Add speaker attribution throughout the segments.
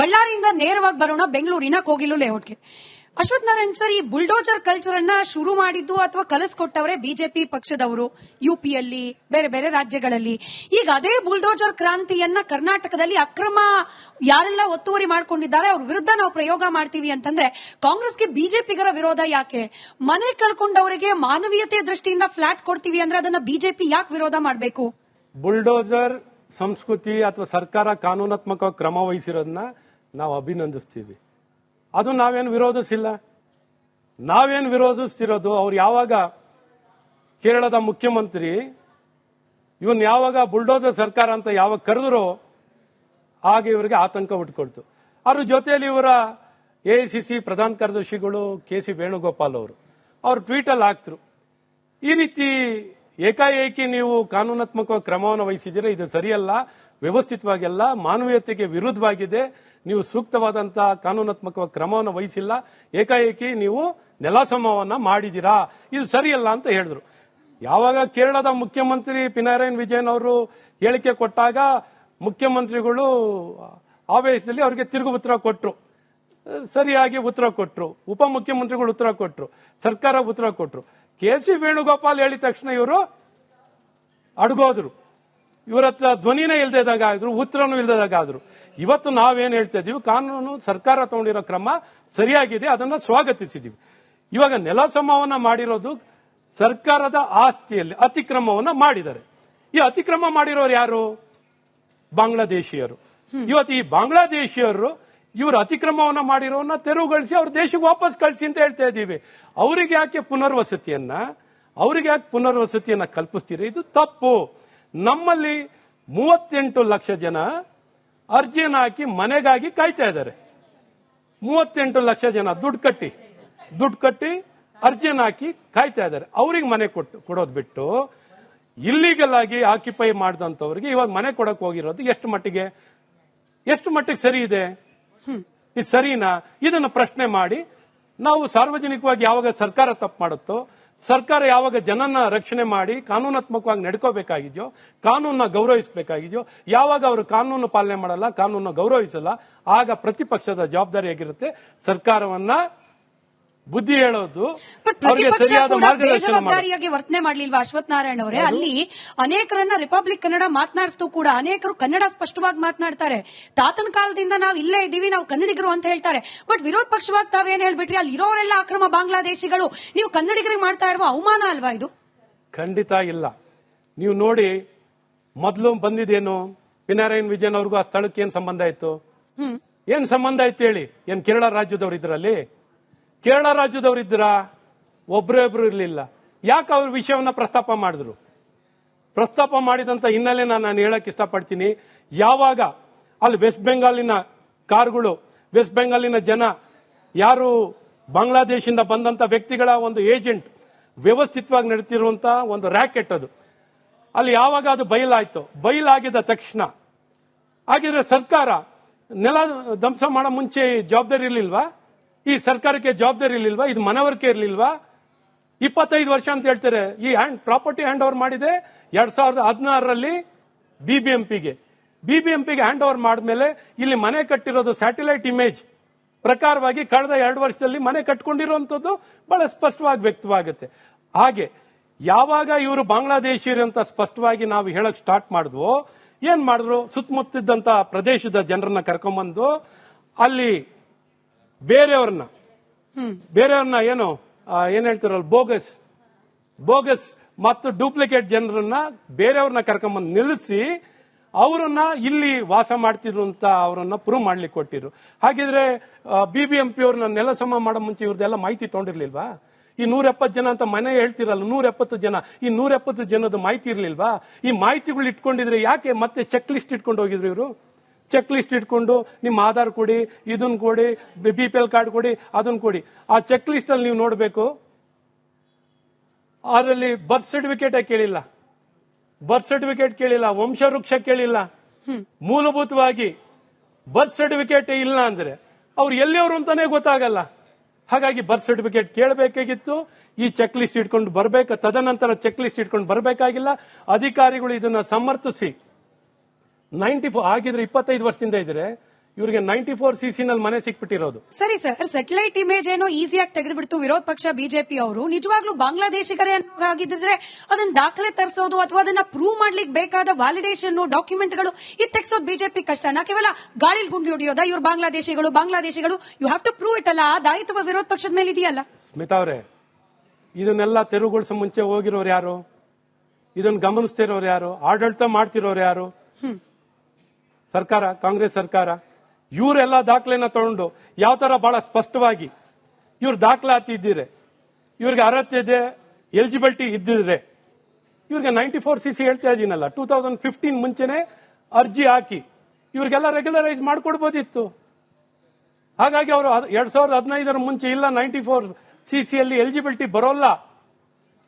Speaker 1: ಬಳ್ಳಾರಿಯಿಂದ ನೇರವಾಗಿ ಬರೋಣ ಬೆಂಗಳೂರಿನ ಕೋಗಿಲು ಲೇಔಟ್ಗೆ. ಅಶ್ವಥ್ ನಾರಾಯಣ್ ಸರ್, ಈ ಬುಲ್ಡೋಜರ್ ಕಲ್ಚರ್ ಅನ್ನ ಶುರು ಮಾಡಿದ್ದು ಅಥವಾ ಕಲಿಸ್ಕೊಟ್ಟವರೇ ಬಿಜೆಪಿ ಪಕ್ಷದವರು ಯುಪಿಯಲ್ಲಿ, ಬೇರೆ ಬೇರೆ ರಾಜ್ಯಗಳಲ್ಲಿ. ಈಗ ಅದೇ ಬುಲ್ಡೋಜರ್ ಕ್ರಾಂತಿಯನ್ನ ಕರ್ನಾಟಕದಲ್ಲಿ ಅಕ್ರಮ ಯಾರೆಲ್ಲ ಒತ್ತುವರಿ ಮಾಡ್ಕೊಂಡಿದ್ದಾರೆ ಅವ್ರ ವಿರುದ್ಧ ನಾವು ಪ್ರಯೋಗ ಮಾಡ್ತೀವಿ ಅಂತಂದ್ರೆ ಕಾಂಗ್ರೆಸ್ಗೆ ಬಿಜೆಪಿಗರ ವಿರೋಧ ಯಾಕೆ? ಮನೆ ಕಳ್ಕೊಂಡವರಿಗೆ ಮಾನವೀಯತೆ ದೃಷ್ಟಿಯಿಂದ ಫ್ಲಾಟ್ ಕೊಡ್ತೀವಿ ಅಂದ್ರೆ ಅದನ್ನ ಬಿಜೆಪಿ ಯಾಕೆ ವಿರೋಧ ಮಾಡಬೇಕು?
Speaker 2: ಬುಲ್ಡೋಜರ್ ಸಂಸ್ಕೃತಿ ಅಥವಾ ಸರ್ಕಾರ ಕಾನೂನಾತ್ಮಕ ಕ್ರಮ ವಹಿಸಿರೋದನ್ನ ನಾವು ಅಭಿನಂದಿಸ್ತೀವಿ. ಅದು ನಾವೇನು ವಿರೋಧಿಸಿಲ್ಲ. ನಾವೇನು ವಿರೋಧಿಸ್ತಿರೋದು, ಅವ್ರು ಯಾವಾಗ ಕೇರಳದ ಮುಖ್ಯಮಂತ್ರಿ ಇವನ್ ಯಾವಾಗ ಬುಲ್ಡೋಜರ್ ಸರ್ಕಾರ ಅಂತ ಯಾವಾಗ ಕರೆದ್ರು ಆಗ ಇವರಿಗೆ ಆತಂಕ ಹುಟ್ಟುಕೊಡ್ತು. ಅವ್ರ ಜೊತೆಯಲ್ಲಿ ಇವರ ಎಐಸಿಸಿ ಪ್ರಧಾನ ಕಾರ್ಯದರ್ಶಿಗಳು ಕೆ.ಸಿ. ವೇಣುಗೋಪಾಲ್ ಅವರು ಟ್ವೀಟ್ ಅಲ್ಲಿ ಹಾಕ್ತರು, ಈ ರೀತಿ ಏಕಾಏಕಿ ನೀವು ಕಾನೂನಾತ್ಮಕ ಕ್ರಮವನ್ನು ವಹಿಸಿದ್ರೆ ಇದು ಸರಿಯಲ್ಲ, ವ್ಯವಸ್ಥಿತವಾಗಿಲ್ಲ, ಮಾನವೀಯತೆಗೆ ವಿರುದ್ಧವಾಗಿದೆ, ನೀವು ಸೂಕ್ತವಾದಂತಹ ಕಾನೂನಾತ್ಮಕ ಕ್ರಮವನ್ನು ವಹಿಸಿಲ್ಲ, ಏಕಾಏಕಿ ನೀವು ನೆಲಸಮವನ್ನ ಮಾಡಿದಿರಾ, ಇದು ಸರಿಯಲ್ಲ ಅಂತ ಹೇಳಿದ್ರು. ಯಾವಾಗ ಕೇರಳದ ಮುಖ್ಯಮಂತ್ರಿ ಪಿನರಾಯಿ ವಿಜಯನ್ ಅವರು ಹೇಳಿಕೆ ಕೊಟ್ಟಾಗ ಮುಖ್ಯಮಂತ್ರಿಗಳು ಆವೇಶದಲ್ಲಿ ಅವರಿಗೆ ತಿರುಗು ಉತ್ತರ ಕೊಟ್ರು, ಸರಿಯಾಗಿ ಉತ್ತರ ಕೊಟ್ರು, ಉಪಮುಖ್ಯಮಂತ್ರಿಗಳು ಉತ್ತರ ಕೊಟ್ರು, ಸರ್ಕಾರ ಉತ್ತರ ಕೊಟ್ರು. ಕೆ.ಸಿ. ವೇಣುಗೋಪಾಲ್ ಹೇಳಿದ ತಕ್ಷಣ ಇವರು ಅಡ್ಗೋದ್ರು, ಇವರ ಹತ್ರ ಧ್ವನಿನೇ ಇಲ್ದೇದಾಗಾದ್ರು, ಉತ್ತರನೂ ಇಲ್ದೇದಾಗಾದ್ರು. ಇವತ್ತು ನಾವೇನ್ ಹೇಳ್ತಾ ಇದೀವಿ, ಕಾನೂನು ಸರ್ಕಾರ ತಗೊಂಡಿರೋ ಕ್ರಮ ಸರಿಯಾಗಿದೆ, ಅದನ್ನ ಸ್ವಾಗತಿಸಿದೀವಿ. ಇವಾಗ ನೆಲಸಮವನ್ನ ಮಾಡಿರೋದು ಸರ್ಕಾರದ ಆಸ್ತಿಯಲ್ಲಿ ಅತಿಕ್ರಮವನ್ನ ಮಾಡಿದ್ದಾರೆ. ಈ ಅತಿಕ್ರಮ ಮಾಡಿರೋರು ಯಾರು? ಬಾಂಗ್ಲಾದೇಶಿಯರು. ಇವತ್ತು ಈ ಬಾಂಗ್ಲಾದೇಶಿಯರು ಇವರು ಅತಿಕ್ರಮವನ್ನ ಮಾಡಿರೋನ್ನ ತೆರವುಗೊಳಿಸಿ ಅವ್ರ ದೇಶಕ್ಕೆ ವಾಪಸ್ ಕಳಿಸಿ ಅಂತ ಹೇಳ್ತಾ ಇದ್ದೀವಿ. ಅವರಿಗೆ ಯಾಕೆ ಪುನರ್ವಸತಿಯನ್ನ ಕಲ್ಪಿಸ್ತೀರಿ? ಇದು ತಪ್ಪು. ನಮ್ಮಲ್ಲಿ 38 ಲಕ್ಷ ಜನ ಅರ್ಜಿಯನ್ನ ಹಾಕಿ ಮನೆಗಾಗಿ ಕಾಯ್ತಾ ಇದ್ದಾರೆ. 38 ಲಕ್ಷ ಜನ ದುಡ್ಡು ಕಟ್ಟಿ ಅರ್ಜಿಯನ್ನ ಹಾಕಿ ಕಾಯ್ತಾ ಇದ್ದಾರೆ. ಅವ್ರಿಗೆ ಮನೆ ಕೊಡೋದು ಬಿಟ್ಟು ಇಲ್ಲಿಗಲ್ ಆಗಿ ಆಕ್ಯುಪೈ ಮಾಡಿದಂತವ್ರಿಗೆ ಇವಾಗ ಮನೆ ಕೊಡಕ್ ಹೋಗಿರೋದು ಎಷ್ಟು ಮಟ್ಟಿಗೆ ಸರಿ ಇದೆ? ಇದು ಸರಿನಾ? ಇದನ್ನು ಪ್ರಶ್ನೆ ಮಾಡಿ ನಾವು ಸಾರ್ವಜನಿಕವಾಗಿ ಯಾವಾಗ ಸರ್ಕಾರ ತಪ್ಪು ಮಾಡುತ್ತೋ, ಸರ್ಕಾರ ಯಾವಾಗ ಜನನ ರಕ್ಷಣೆ ಮಾಡಿ ಕಾನೂನಾತ್ಮಕವಾಗಿ ನಡ್ಕೋಬೇಕಾಗಿದೆಯೋ, ಕಾನೂನನ್ನ ಗೌರವಿಸಬೇಕಾಗಿದೆಯೋ, ಯಾವಾಗ ಅವರು ಕಾನೂನು ಪಾಲನೆ ಮಾಡಲ್ಲ, ಕಾನೂನು ಗೌರವಿಸಲ್ಲ, ಆಗ ಪ್ರತಿಪಕ್ಷದ ಜವಾಬ್ದಾರಿ ಆಗಿರುತ್ತೆ ಸರ್ಕಾರವನ್ನ ಬುದ್ಧಿ ಹೇಳೋದು, ಅವರಿಗೆ ಸರಿಯಾದ ಮಾರ್ಗದರ್ಶನ
Speaker 1: ಜವಾಬ್ದಾರಿಯಾಗಿ ವರ್ತನೆ ಮಾಡಲಿಲ್ವಾ ಅಶ್ವಥ್ ನಾರಾಯಣ್ ಅವರೇ? ಅಲ್ಲಿ ಅನೇಕರನ್ನ ರಿಪಬ್ಲಿಕ್ ಕನ್ನಡ ಮಾತನಾಡಿಸ್ತೂ ಕೂಡ ಅನೇಕರು ಕನ್ನಡ ಸ್ಪಷ್ಟವಾಗಿ ಮಾತನಾಡ್ತಾರೆ. ತಾತನ ಕಾಲದಿಂದ ನಾವು ಇಲ್ಲೇ ಇದ್ದೀವಿ, ನಾವು ಕನ್ನಡಿಗರು ಅಂತ ಹೇಳ್ತಾರೆ. ಬಟ್ ವಿರೋಧ ಪಕ್ಷವಾಗಿ ತಾವೇನ್ ಹೇಳ್ಬಿಟ್ರಿ, ಅಲ್ಲಿ ಇರೋರೆಲ್ಲ ಅಕ್ರಮ ಬಾಂಗ್ಲಾದೇಶಿಗಳು, ನೀವು ಕನ್ನಡಿಗರಿಗೆ ಮಾಡ್ತಾ ಇರುವ ಅವಮಾನ ಅಲ್ವಾ ಇದು?
Speaker 2: ಖಂಡಿತ ಇಲ್ಲ. ನೀವು ನೋಡಿ, ಮೊದಲು ಬಂದಿದ್ದೇನು, ಪಿನರಾಯಿ ವಿಜಯನ್ ಅವ್ರಿಗೂ ಆ ಸ್ಥಳಕ್ಕೆ ಏನ್ ಸಂಬಂಧ ಇತ್ತು? ಏನ್ ಸಂಬಂಧ ಇತ್ತು ಹೇಳಿ? ಏನ್ ಕೇರಳ ರಾಜ್ಯದವರು ಇದ್ರಲ್ಲಿ? ಕೇರಳ ರಾಜ್ಯದವರಿದ್ರ? ಒಬ್ರೊಬ್ರು ಇರಲಿಲ್ಲ. ಯಾಕೆ ಅವ್ರ ವಿಷಯವನ್ನ ಪ್ರಸ್ತಾಪ ಮಾಡಿದ್ರು? ಪ್ರಸ್ತಾಪ ಮಾಡಿದಂತ ಹಿನ್ನೆಲೆ ನಾನು ಹೇಳಕ್ ಇಷ್ಟಪಡ್ತೀನಿ. ಯಾವಾಗ ಅಲ್ಲಿ ವೆಸ್ಟ್ ಬೆಂಗಾಲಿನ ಕಾರ್ಗಳು, ವೆಸ್ಟ್ ಬೆಂಗಾಲಿನ ಜನ, ಯಾರು ಬಾಂಗ್ಲಾದೇಶದಿಂದ ಬಂದಂತ ವ್ಯಕ್ತಿಗಳ ಒಂದು ಏಜೆಂಟ್, ವ್ಯವಸ್ಥಿತವಾಗಿ ನಡೆತಿರುವಂತ ಒಂದು ರ್ಯಾಕೆಟ್ ಅದು, ಅಲ್ಲಿ ಯಾವಾಗ ಅದು ಬಯಲಾಗಿದ್ದ ತಕ್ಷಣ, ಹಾಗಿದ್ರೆ ಸರ್ಕಾರ ನೆಲ ಧ್ವಂಸ ಮಾಡೋ ಮುಂಚೆ ಜವಾಬ್ದಾರಿ ಇರ್ಲಿಲ್ವಾ? ಈ ಸರ್ಕಾರಕ್ಕೆ ಜವಾಬ್ದಾರಿ ಇರ್ಲಿಲ್ವಾ? ಇದು ಮನವರಿಕೆ ಇರ್ಲಿಲ್ವಾ? 25 ವರ್ಷ ಅಂತ ಹೇಳ್ತಾರೆ. ಈ ಪ್ರಾಪರ್ಟಿ ಹ್ಯಾಂಡ್ ಓವರ್ ಮಾಡಿದೆ 2016ರಲ್ಲಿ ಬಿಬಿಎಂಪಿಗೆ ಹ್ಯಾಂಡ್ ಓವರ್ ಮಾಡಿದ್ಮೇಲೆ ಇಲ್ಲಿ ಮನೆ ಕಟ್ಟಿರೋದು ಸ್ಯಾಟಲೈಟ್ ಇಮೇಜ್ ಪ್ರಕಾರವಾಗಿ ಕಳೆದ 2 ವರ್ಷದಲ್ಲಿ ಮನೆ ಕಟ್ಕೊಂಡಿರುವಂತದ್ದು ಬಹಳ ಸ್ಪಷ್ಟವಾಗಿ ವ್ಯಕ್ತವಾಗುತ್ತೆ. ಹಾಗೆ ಯಾವಾಗ ಇವರು ಬಾಂಗ್ಲಾದೇಶಿಯರು ಅಂತ ಸ್ಪಷ್ಟವಾಗಿ ನಾವು ಹೇಳಕ್ ಸ್ಟಾರ್ಟ್ ಮಾಡಿದ್ವೋ, ಏನ್ ಮಾಡಿದ್ರು? ಸುತ್ತಮುತ್ತಿದ್ದಂತ ಪ್ರದೇಶದ ಜನರನ್ನ ಕರ್ಕೊಂಡ್ಬಂದು ಅಲ್ಲಿ ಬೇರೆಯವ್ರನ್ನ ಏನ್ ಹೇಳ್ತಾರಲ್ಲ, ಬೋಗಸ್ ಮತ್ತು ಡೂಪ್ಲಿಕೇಟ್ ಜನರನ್ನ ಬೇರೆಯವ್ರನ್ನ ಕರ್ಕೊಂಡ್ಬಂದು ನಿಲ್ಲಿಸಿ ಅವರನ್ನ ಇಲ್ಲಿ ವಾಸ ಮಾಡ್ತಿದ್ರು ಅಂತ ಅವರನ್ನ ಪ್ರೂವ್ ಮಾಡ್ಲಿಕ್ಕೆ ಕೊಟ್ಟಿದ್ರು. ಹಾಗಿದ್ರೆ ಬಿಬಿಎಂಪಿ ಅವ್ರನ್ನ ನೆಲ ಸಮ ಮಾಡೋ ಮುಂಚೆ ಇವ್ರದೆಲ್ಲ ಮಾಹಿತಿ ತಗೊಂಡಿರ್ಲಿಲ್ವಾ? ಈ 170 ಜನ ಅಂತ ಮನೆ ಹೇಳ್ತಿರಲ್ಲ, 170 ಜನ, ಈ 170 ಜನದ ಮಾಹಿತಿ ಇರ್ಲಿಲ್ವಾ? ಈ ಮಾಹಿತಿಗಳು ಇಟ್ಕೊಂಡಿದ್ರೆ ಯಾಕೆ ಮತ್ತೆ ಚೆಕ್ ಲಿಸ್ಟ್ ಇಟ್ಕೊಂಡು ಹೋಗಿದ್ರು ಇವರು? ಚೆಕ್ ಲಿಸ್ಟ್ ಇಟ್ಕೊಂಡು ನಿಮ್ಮ ಆಧಾರ್ ಕೊಡಿ, ಇದನ್ನ ಕೊಡಿ, BPL ಕಾರ್ಡ್ ಕೊಡಿ, ಅದನ್ನ ಕೊಡಿ. ಆ ಚೆಕ್ ಲಿಸ್ಟ್ ಅಲ್ಲಿ ನೀವು ನೋಡಬೇಕು, ಅದರಲ್ಲಿ ಬರ್ತ್ ಸರ್ಟಿಫಿಕೇಟ್ ಕೇಳಿಲ್ಲ, ವಂಶವೃಕ್ಷ ಕೇಳಿಲ್ಲ. ಮೂಲಭೂತವಾಗಿ ಬರ್ತ್ ಸರ್ಟಿಫಿಕೇಟ್ ಇಲ್ಲ ಅಂದ್ರೆ ಅವ್ರು ಎಲ್ಲಿಯವರು ಅಂತಾನೆ ಗೊತ್ತಾಗಲ್ಲ. ಹಾಗಾಗಿ ಬರ್ತ್ ಸರ್ಟಿಫಿಕೇಟ್ ಕೇಳಬೇಕಾಗಿತ್ತು. ಈ ಚೆಕ್ ಲಿಸ್ಟ್ ಇಟ್ಕೊಂಡು ಬರಬೇಕು, ತದನಂತರ ಚೆಕ್ ಲಿಸ್ಟ್ ಇಟ್ಕೊಂಡು ಬರಬೇಕಾಗಿಲ್ಲ. ಅಧಿಕಾರಿಗಳು ಇದನ್ನ ಸಮರ್ಥಿಸಿ 94 ಆಗಿದ್ರೆ 25 ವರ್ಷದಿಂದ ಇದ್ರೆ ಇವ್ರಿಗೆ 94cc ನಲ್ಲಿ ಮನೆ ಸಿಕ್ಬಿಟ್ಟಿರೋದು.
Speaker 1: ಸರಿ ಸರ್, ಸ್ಯಾಟಲೈಟ್ ಇಮೇಜ್ ಏನೋ ಈಸಿಯಾಗಿ ತೆಗೆದುಬಿಡ್ತು ವಿರೋಧ ಪಕ್ಷ ಬಿಜೆಪಿ ಅವರು. ನಿಜವಾಗ್ಲೂ ಬಾಂಗ್ಲಾದೇಶಿಗರೇ ಆಗಿದ್ರೆ ಅದನ್ನ ದಾಖಲೆ ತರಿಸೋದು ಅಥವಾ ಅದನ್ನ ಪ್ರೂವ್ ಮಾಡ್ಲಿಕ್ಕೆ ಬೇಕಾದ ವ್ಯಾಲಿಡೇಷನ್ ಡಾಕ್ಯುಮೆಂಟ್ಗಳು ಇದು ತೆಗೆಸೋದು ಬಿಜೆಪಿ ಕಷ್ಟನಾ? ಕೇವಲ ಗಾಳಿಲ್ ಗುಂಡಿ ಹೊಡಿಯೋದಾ ಇವ್ರು ಬಾಂಗ್ಲಾದೇಶಿಗಳು you have to prove it ಅಲ್ಲ? ಆ ದಾಯಿತ್ವ ವಿರೋಧ ಪಕ್ಷದ ಮೇಲೆ ಇದೆಯಲ್ಲ.
Speaker 2: ಸ್ಮಿತಾ ಅವರೇ, ಇದನ್ನೆಲ್ಲ ತೆರವುಗೊಳಿಸೋ ಮುಂಚೆ ಹೋಗಿರೋರು ಯಾರು? ಇದನ್ನ ಗಮನಿಸ್ತಿರೋರು ಯಾರು? ಆಡಳಿತ ಮಾಡ್ತಿರೋರು ಯಾರು? ಸರ್ಕಾರ, ಕಾಂಗ್ರೆಸ್ ಸರ್ಕಾರ. ಇವರೆಲ್ಲ ದಾಖಲೆನ ತಗೊಂಡು ಯಾವ ತರ ಬಹಳ ಸ್ಪಷ್ಟವಾಗಿ ಇವ್ರು ದಾಖಲಾತಿ ಇದ್ದಿದ್ರೆ, ಇವ್ರಿಗೆ ಅರ್ಹತೆ ಇದೆ, ಎಲಿಜಿಬಿಲಿಟಿ ಇದ್ದಿದ್ರೆ, ಇವ್ರಿಗೆ 94cc ಹೇಳ್ತಾ ಇದೀನಲ್ಲ, 2015 ಮುಂಚೆನೆ ಅರ್ಜಿ ಹಾಕಿ ಇವ್ರಿಗೆಲ್ಲ ರೆಗ್ಯುಲರೈಸ್ ಮಾಡ್ಕೊಡ್ಬೋದಿತ್ತು. ಹಾಗಾಗಿ ಅವರು 2015 ಮುಂಚೆ ಇಲ್ಲ 94cc ಅಲ್ಲಿ ಎಲಿಜಿಬಿಲಿಟಿ ಬರೋಲ್ಲ.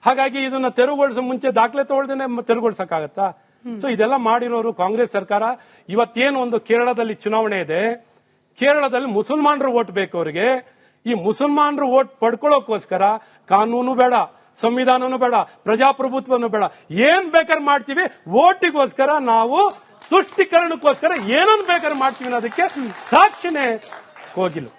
Speaker 2: ಹಾಗಾಗಿ ಇದನ್ನ ತೆರವುಗೊಳಿಸೋ ಮುಂಚೆ ದಾಖಲೆ ತಗೊಳ್ದೇನೆ ತೆರವುಗೊಳಿಸಕ್ಕಾಗತ್ತಾ? ಸೊ ಇದೆಲ್ಲ ಮಾಡಿರೋರು ಕಾಂಗ್ರೆಸ್ ಸರ್ಕಾರ. ಇವತ್ತೇನು ಒಂದು ಕೇರಳದಲ್ಲಿ ಚುನಾವಣೆ ಇದೆ, ಕೇರಳದಲ್ಲಿ ಮುಸಲ್ಮಾನರು ವೋಟ್ ಬೇಕು ಅವರಿಗೆ. ಈ ಮುಸಲ್ಮಾನರು ವೋಟ್ ಪಡ್ಕೊಳ್ಳೋಕೋಸ್ಕರ ಕಾನೂನು ಬೇಡ, ಸಂವಿಧಾನನೂ ಬೇಡ, ಪ್ರಜಾಪ್ರಭುತ್ವನೂ ಬೇಡ, ಏನ್ ಬೇಕಾದ್ರೆ ಮಾಡ್ತೀವಿ. ವೋಟಿಗೋಸ್ಕರ ನಾವು ತುಷ್ಟೀಕರಣಕ್ಕೋಸ್ಕರ ಏನನ್ನು ಬೇಕಾದ್ರೆ ಮಾಡ್ತೀವಿ ಅನ್ನೋದಕ್ಕೆ ಸಾಕ್ಷಿನೇ ಕೋಗಿಲು.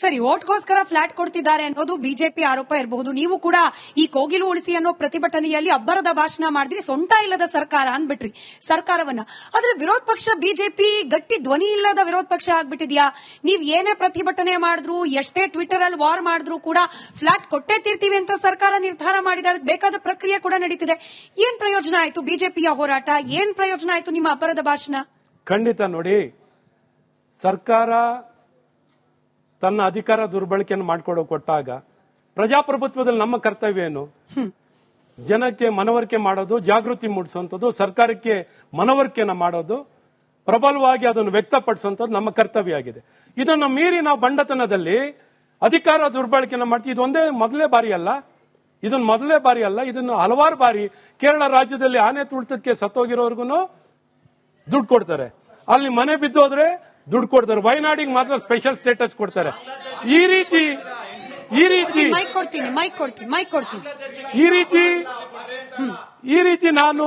Speaker 1: ಸರಿ, ಓಟ್ಗೋಸ್ಕರ ಫ್ಲಾಟ್ ಕೊಡ್ತಿದ್ದಾರೆ ಅನ್ನೋದು ಬಿಜೆಪಿ ಆರೋಪ ಇರಬಹುದು. ನೀವು ಕೂಡ ಈ ಕೋಗಿಲು ಉಳಿಸಿ ಅನ್ನೋ ಪ್ರತಿಭಟನೆಯಲ್ಲಿ ಅಬ್ಬರದ ಭಾಷಣ ಮಾಡಿದ್ರಿ, ಸೊಂಟ ಇಲ್ಲದ ಸರ್ಕಾರ ಅಂದ್ಬಿಟ್ರಿ ಸರ್ಕಾರವನ್ನ. ಆದ್ರೆ ವಿರೋಧ ಪಕ್ಷ ಬಿಜೆಪಿ ಗಟ್ಟಿ ಧ್ವನಿ ಇಲ್ಲದ ವಿರೋಧ ಪಕ್ಷ ಆಗ್ಬಿಟ್ಟಿದ್ಯಾ? ನೀವ್ ಏನೇ ಪ್ರತಿಭಟನೆ ಮಾಡಿದ್ರು, ಎಷ್ಟೇ ಟ್ವಿಟರ್ ಅಲ್ಲಿ ವಾರ್ ಮಾಡಿದ್ರು ಕೂಡ ಫ್ಲಾಟ್ ಕೊಟ್ಟೇ ತೀರ್ತೀವಿ ಅಂತ ಸರ್ಕಾರ ನಿರ್ಧಾರ ಮಾಡಿದ, ಬೇಕಾದ ಪ್ರಕ್ರಿಯೆ ಕೂಡ ನಡೀತಿದೆ. ಏನ್ ಪ್ರಯೋಜನ ಆಯ್ತು ಬಿಜೆಪಿಯ ಹೋರಾಟ? ಏನ್ ಪ್ರಯೋಜನ ಆಯ್ತು ನಿಮ್ಮ ಅಬ್ಬರದ ಭಾಷಣ?
Speaker 2: ಖಂಡಿತ ನೋಡಿ, ಸರ್ಕಾರ ತನ್ನ ಅಧಿಕಾರ ದುರ್ಬಳಕೆಯನ್ನು ಮಾಡಿಕೊಡೋ ಕೊಟ್ಟಾಗ ಪ್ರಜಾಪ್ರಭುತ್ವದಲ್ಲಿ ನಮ್ಮ ಕರ್ತವ್ಯ ಏನು? ಜನಕ್ಕೆ ಮನವರಿಕೆ ಮಾಡೋದು, ಜಾಗೃತಿ ಮೂಡಿಸುವಂಥದ್ದು, ಸರ್ಕಾರಕ್ಕೆ ಮನವರಿಕೆಯನ್ನು ಮಾಡೋದು, ಪ್ರಬಲವಾಗಿ ಅದನ್ನು ವ್ಯಕ್ತಪಡಿಸುವಂಥದ್ದು ನಮ್ಮ ಕರ್ತವ್ಯ ಆಗಿದೆ. ಇದನ್ನು ಮೀರಿ ನಾವು ಬಂಡತನದಲ್ಲಿ ಅಧಿಕಾರ ದುರ್ಬಳಕೆಯನ್ನು ಮಾಡ್ತೀವಿ. ಇದೊಂದೇ ಮೊದಲೇ ಬಾರಿ ಅಲ್ಲ, ಇದನ್ನು ಹಲವಾರು ಬಾರಿ ಕೇರಳ ರಾಜ್ಯದಲ್ಲಿ ಆನೆ ತುಳಿತಕ್ಕೆ ಸತ್ತೋಗಿರೋರ್ಗು ದುಡ್ಡು ಕೊಡ್ತಾರೆ, ಅಲ್ಲಿ ಮನೆ ಬಿದ್ದೋದ್ರೆ ದುಡ್ಡು ಕೊಡ್ತಾರೆ, ವಯನಾಡಿಗೆ ಮಾತ್ರ ಸ್ಪೆಷಲ್ ಸ್ಟೇಟಸ್ ಕೊಡ್ತಾರೆ. ಈ ರೀತಿ ನಾನು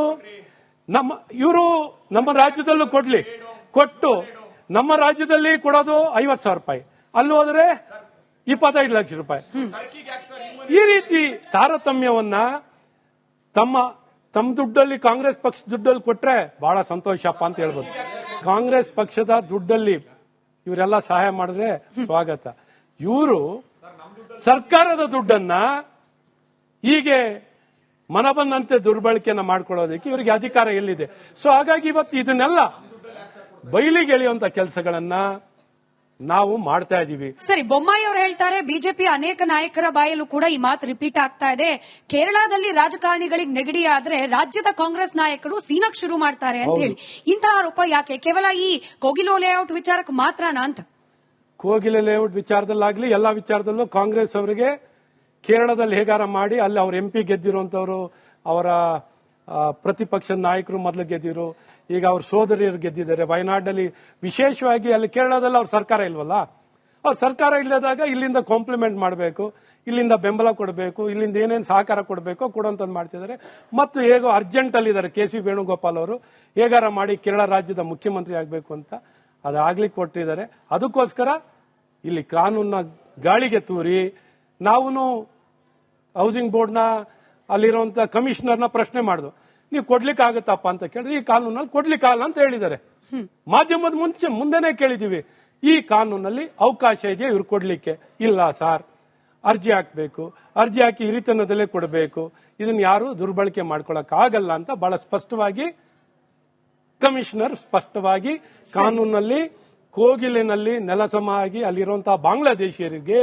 Speaker 2: ನಮ್ಮ ರಾಜ್ಯದಲ್ಲೂ ಕೊಟ್ಟು ನಮ್ಮ ರಾಜ್ಯದಲ್ಲಿ ಕೊಡೋದು 50,000 ರೂಪಾಯಿ, ಅಲ್ಲಿ ಹೋದ್ರೆ 25 ಲಕ್ಷ ರೂಪಾಯಿ. ಈ ರೀತಿ ತಾರತಮ್ಯವನ್ನ ತಮ್ಮ ದುಡ್ಡಲ್ಲಿ, ಕಾಂಗ್ರೆಸ್ ಪಕ್ಷ ದುಡ್ಡಲ್ಲಿ ಕೊಟ್ರೆ ಬಹಳ ಸಂತೋಷಪ್ಪ ಅಂತ ಹೇಳ್ಬೋದು. ಕಾಂಗ್ರೆಸ್ ಪಕ್ಷದ ದುಡ್ಡಲ್ಲಿ ಇವರೆಲ್ಲ ಸಹಾಯ ಮಾಡಿದ್ರೆ ಸ್ವಾಗತ. ಇವರು ಸರ್ಕಾರದ ದುಡ್ಡನ್ನ ಹೀಗೆ ಮನಬಂದಂತೆ ದುರ್ಬಳಕೆಯನ್ನ ಮಾಡ್ಕೊಳ್ಳೋದಕ್ಕೆ ಇವರಿಗೆ ಅಧಿಕಾರ ಎಲ್ಲಿದೆ? ಸೊ ಹಾಗಾಗಿ ಇವತ್ತು ಇದನ್ನೆಲ್ಲ ಬಯಲಿಗೆ ಎಳೆಯುವಂತ ಕೆಲಸಗಳನ್ನ ನಾವು ಮಾಡ್ತಾ ಇದೀವಿ.
Speaker 1: ಸರಿ, ಬೊಮ್ಮಾಯಿ ಅವರು ಹೇಳ್ತಾರೆ ಬಿಜೆಪಿ ಅನೇಕ ನಾಯಕರ ಬಾಯಲ್ಲೂ ಕೂಡ ಈ ಮಾತು ರಿಪೀಟ್ ಆಗ್ತಾ ಇದೆ, ಕೇರಳದಲ್ಲಿ ರಾಜಕಾರಣಿಗಳಿಗೆ ನೆಗಡಿ ಆದ್ರೆ ರಾಜ್ಯದ ಕಾಂಗ್ರೆಸ್ ನಾಯಕರು ಸೀನಕ್ ಶುರು ಮಾಡ್ತಾರೆ ಅಂತ ಹೇಳಿ. ಇಂತಹ ಆರೋಪ ಯಾಕೆ? ಕೇವಲ ಈ ಕೋಗಿಲು ಲೇಔಟ್ ವಿಚಾರಕ್ಕೆ ಮಾತ್ರನಾ ಅಂತ?
Speaker 2: ಕೋಗಿಲು ಲೇಔಟ್ ವಿಚಾರದಲ್ಲಾಗ್ಲಿ ಎಲ್ಲಾ ವಿಚಾರದಲ್ಲೂ ಕಾಂಗ್ರೆಸ್ ಅವರಿಗೆ ಕೇರಳದಲ್ಲಿ ಹೇಗಾರ ಮಾಡಿ ಅಲ್ಲಿ ಅವ್ರ MP ಗೆದ್ದಿರುವಂತವ್ರು, ಅವರ ಪ್ರತಿಪಕ್ಷದ ನಾಯಕರು ಮೊದಲು ಗೆದ್ದಿರು, ಈಗ ಅವ್ರ ಸೋದರಿಯರು ಗೆದ್ದಿದ್ದಾರೆ. ವಯನಾಡಿನಲ್ಲಿ ವಿಶೇಷವಾಗಿ, ಅಲ್ಲಿ ಕೇರಳದಲ್ಲಿ ಅವ್ರ ಸರ್ಕಾರ ಇಲ್ವಲ್ಲ, ಅವ್ರ ಸರ್ಕಾರ ಇಲ್ಲದಾಗ ಇಲ್ಲಿಂದ ಕಾಂಪ್ಲಿಮೆಂಟ್ ಮಾಡಬೇಕು, ಇಲ್ಲಿಂದ ಬೆಂಬಲ ಕೊಡಬೇಕು, ಇಲ್ಲಿಂದ ಏನೇನು ಸಹಕಾರ ಕೊಡಬೇಕು ಕೊಡುವಂತದ್ದು ಮಾಡ್ತಿದ್ದಾರೆ. ಮತ್ತು ಹೇಗೋ ಅರ್ಜೆಂಟ್ ಅಲ್ಲಿ ಇದ್ದಾರೆ KC ವೇಣುಗೋಪಾಲ್ ಅವರು, ಹೇಗಾರ ಮಾಡಿ ಕೇರಳ ರಾಜ್ಯದ ಮುಖ್ಯಮಂತ್ರಿ ಆಗಬೇಕು ಅಂತ ಅದಾಗ್ಲಿಕ್ಕೆ ಕೊಟ್ಟಿದ್ದಾರೆ. ಅದಕ್ಕೋಸ್ಕರ ಇಲ್ಲಿ ಕಾನೂನ ಗಾಳಿಗೆ ತೂರಿ ನಾವು ಹೌಸಿಂಗ್ ಬೋರ್ಡ್ನ ಅಲ್ಲಿರುವಂತ ಕಮಿಷನರ್ನ ಪ್ರಶ್ನೆ ಮಾಡಿದ್ವು, ನೀವು ಕೊಡ್ಲಿಕ್ಕೆ ಆಗುತ್ತಪ್ಪ ಅಂತ ಕೇಳಿದ್ರೆ ಈ ಕಾನೂನಲ್ಲಿ ಕೊಡ್ಲಿಕ್ಕೆ ಆಗಲ್ಲ ಅಂತ ಹೇಳಿದ್ದಾರೆ. ಮಾಧ್ಯಮದ ಮುಂದೆನೆ ಕೇಳಿದೀವಿ, ಈ ಕಾನೂನಲ್ಲಿ ಅವಕಾಶ ಇದೆಯಾ ಇವ್ರು ಕೊಡ್ಲಿಕ್ಕೆ? ಇಲ್ಲ ಸರ್, ಅರ್ಜಿ ಹಾಕಬೇಕು, ಅರ್ಜಿ ಹಾಕಿ ಹಿರಿತನದಲ್ಲೇ ಕೊಡಬೇಕು, ಇದನ್ನ ಯಾರು ದುರ್ಬಳಕೆ ಮಾಡ್ಕೊಳಕ್ ಆಗಲ್ಲ ಅಂತ ಬಹಳ ಸ್ಪಷ್ಟವಾಗಿ ಕಮಿಷನರ್ ಸ್ಪಷ್ಟವಾಗಿ ಕಾನೂನಲ್ಲಿ ಕೋಗಿಲಿನಲ್ಲಿ ನೆಲಸಮಾಗಿ ಅಲ್ಲಿರುವಂತಹ ಬಾಂಗ್ಲಾದೇಶಿಯರಿಗೆ